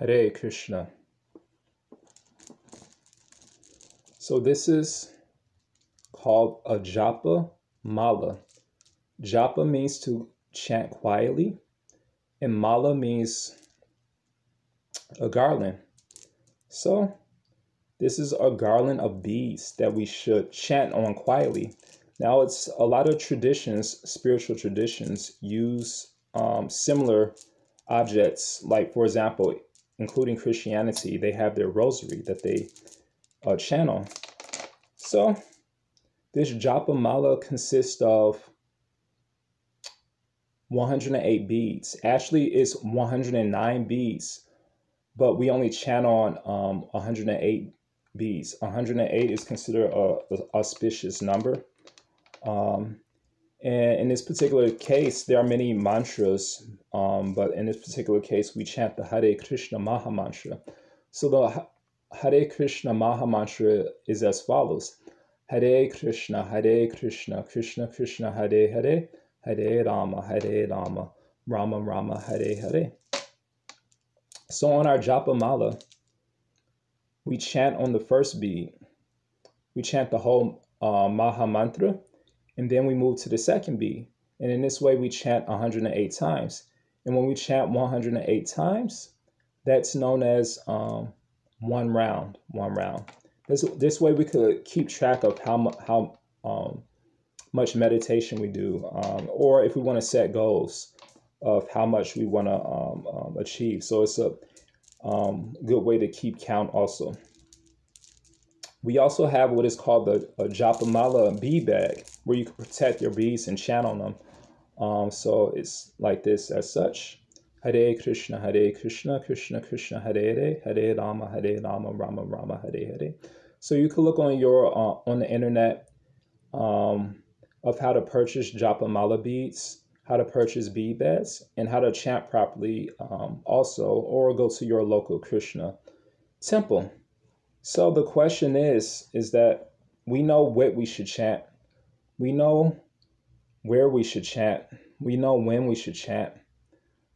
Hare Krishna. So this is called a japa mala. Japa means to chant quietly, and mala means a garland. So this is a garland of beads that we should chant on quietly. Now, it's a lot of traditions, spiritual traditions, use similar objects. Like, for example, including Christianity, they have their rosary that they chant on. So this japa mala consists of 108 beads. Actually, it's 109 beads, but we only chant on 108 beads. 108 is considered an auspicious number. And in this particular case, there are many mantras, but in this particular case, we chant the Hare Krishna Maha Mantra. So the Hare Krishna Maha Mantra is as follows. Hare Krishna, Krishna Krishna, Hare Hare, Hare Rama, Rama Rama, Hare Hare. So on our japa mala, we chant on the first bead. We chant the whole Maha Mantra, and then we move to the second bead. And in this way, we chant 108 times. And when we chant 108 times, that's known as one round. This way we could keep track of how much meditation we do, or if we want to set goals of how much we want to achieve. So it's a good way to keep count also. We also have what is called the japa mala bead bag, where you can protect your beads and chant on them. So it's like this as such. Hare Krishna, Krishna Krishna, Hare Hare, Hare Rama, Rama Rama, Hare Hare. So you can look on your on the internet of how to purchase japa mala beads, how to purchase bead bags, and how to chant properly also, or go to your local Krishna temple. So the question is that we know what we should chant. We know where we should chant. We know when we should chant.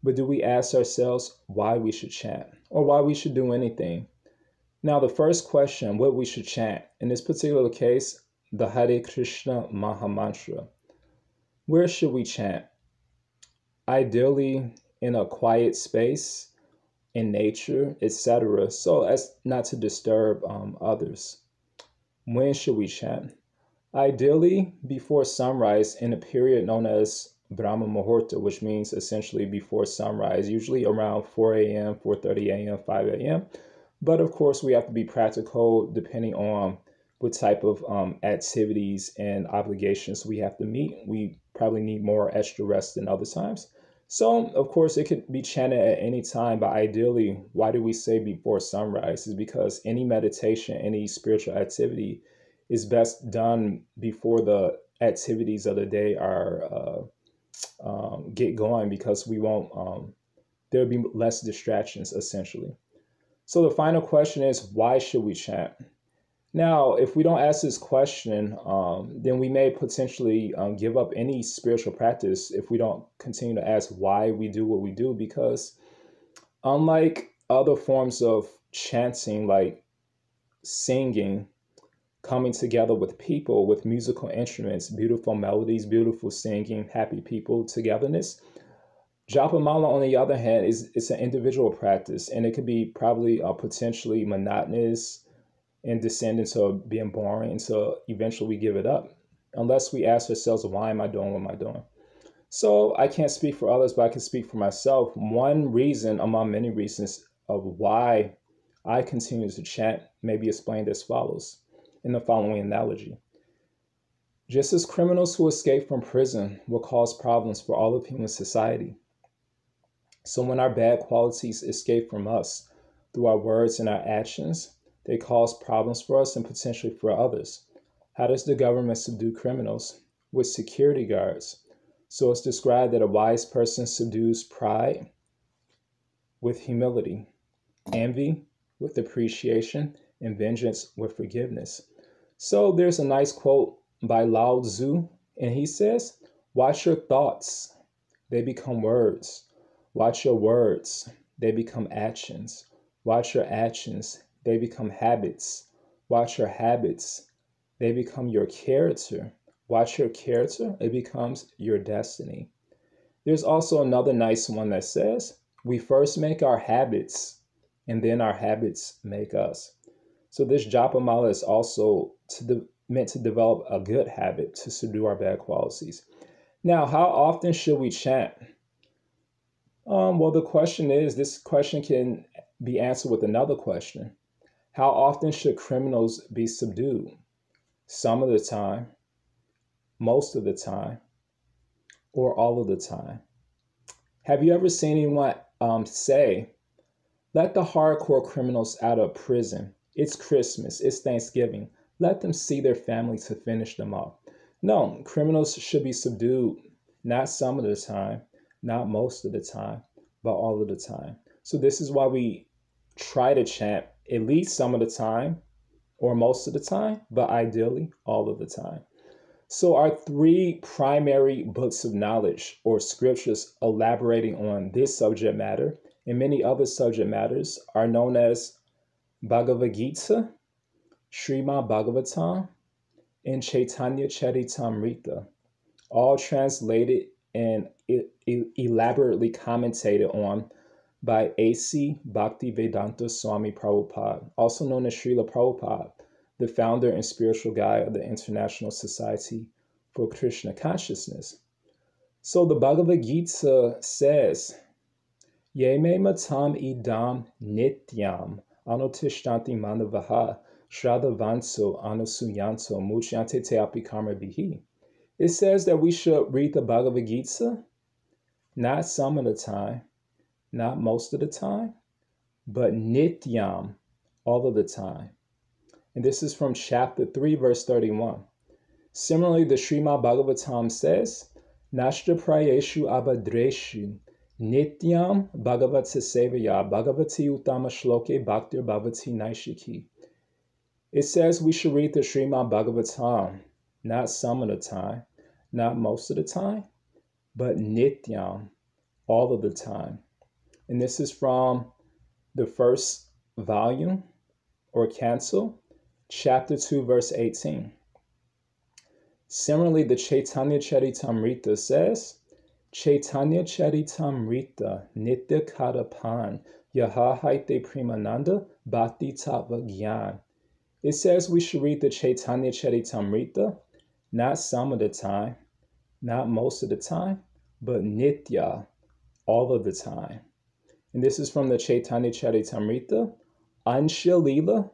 But do we ask ourselves why we should chant or why we should do anything? Now, the first question, what we should chant, in this particular case, the Hare Krishna Maha Mantra. Where should we chant? Ideally, in a quiet space, in nature, etc., so as not to disturb others. When should we chant? Ideally, before sunrise in a period known as Brahma Muhurta, which means essentially before sunrise, usually around 4 a.m., 4:30 a.m., 5 a.m. But of course, we have to be practical depending on what type of activities and obligations we have to meet. We probably need more extra rest than other times. So, of course, it could be chanted at any time, but ideally, why do we say before sunrise? Is because any meditation, any spiritual activity is best done before the activities of the day are get going, because we won't, there'll be less distractions, essentially. So the final question is, why should we chant? Now, if we don't ask this question, then we may potentially give up any spiritual practice if we don't continue to ask why we do what we do, because unlike other forms of chanting, like singing, coming together with people, with musical instruments, beautiful melodies, beautiful singing, happy people, togetherness, japa mala, on the other hand, it's an individual practice, and it could be probably potentially monotonous and descend into being boring until eventually we give it up, unless we ask ourselves, why am I doing what am I doing? So I can't speak for others, but I can speak for myself. One reason among many reasons of why I continue to chant may be explained as follows in the following analogy. Just as criminals who escape from prison will cause problems for all of human society, so when our bad qualities escape from us through our words and our actions, they cause problems for us and potentially for others. How does the government subdue criminals? With security guards. So it's described that a wise person subdues pride with humility, envy with appreciation, and vengeance with forgiveness. So there's a nice quote by Lao Tzu, and he says, watch your thoughts, they become words. Watch your words, they become actions. Watch your actions. They become habits. Watch your habits. They become your character. Watch your character. It becomes your destiny. There's also another nice one that says, we first make our habits, and then our habits make us. So this japa mala is also meant to develop a good habit to subdue our bad qualities. Now, how often should we chant? Well, the question is, this question can be answered with another question. How often should criminals be subdued? Some of the time, most of the time, or all of the time? Have you ever seen anyone say, let the hardcore criminals out of prison. It's Christmas, it's Thanksgiving. Let them see their family to finish them off. No, criminals should be subdued, not some of the time, not most of the time, but all of the time. So this is why we try to chant at least some of the time or most of the time, but ideally all of the time. So our three primary books of knowledge or scriptures elaborating on this subject matter and many other subject matters are known as Bhagavad Gita, Srimad Bhagavatam, and Chaitanya Charitamrita, all translated and elaborately commentated on by A.C. Bhaktivedanta Swami Prabhupada, also known as Srila Prabhupada, the founder and spiritual guide of the International Society for Krishna Consciousness. So the Bhagavad Gita says, Ye me matam idam nityam anutishtanti manavaha shraddhavanso anusuyanto muchyante te api karma bihi. It says that we should read the Bhagavad Gita not some of the time, not most of the time, but nityam, all of the time. And this is from chapter 3, verse 31. Similarly, the Srimad Bhagavatam says, Nashtra prayeshu abhadreshu nityam bhagavata sevaya bhagavati uttama shloke bhaktir bhavati naishiki. It says we should read the Srimad Bhagavatam, not some of the time, not most of the time, but nityam, all of the time. And this is from the first volume or canto, chapter 2, verse 18. Similarly, the Chaitanya Charitamrita says, Chaitanya Charitamrita Nitya Kadapan Yaha Haite Primananda Bhakti Tattva Gyan. It says we should read the Chaitanya Charitamrita not some of the time, not most of the time, but nitya, all of the time. And this is from the Chaitanya Charitamrita, Ansha Lila,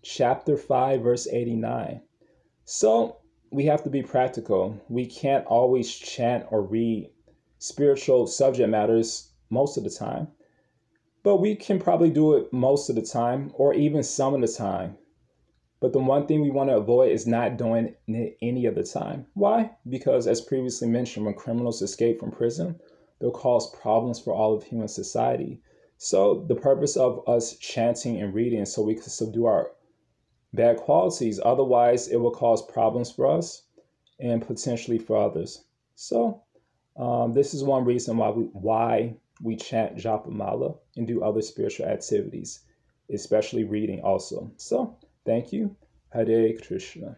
chapter 5, verse 89. So we have to be practical. We can't always chant or read spiritual subject matters most of the time, but we can probably do it most of the time or even some of the time. But the one thing we want to avoid is not doing it any of the time. Why? Because as previously mentioned, when criminals escape from prison, they'll cause problems for all of human society. So the purpose of us chanting and reading is so we can subdue our bad qualities. Otherwise, it will cause problems for us and potentially for others. So this is one reason why we chant japa mala and do other spiritual activities, especially reading also. So thank you. Hare Krishna.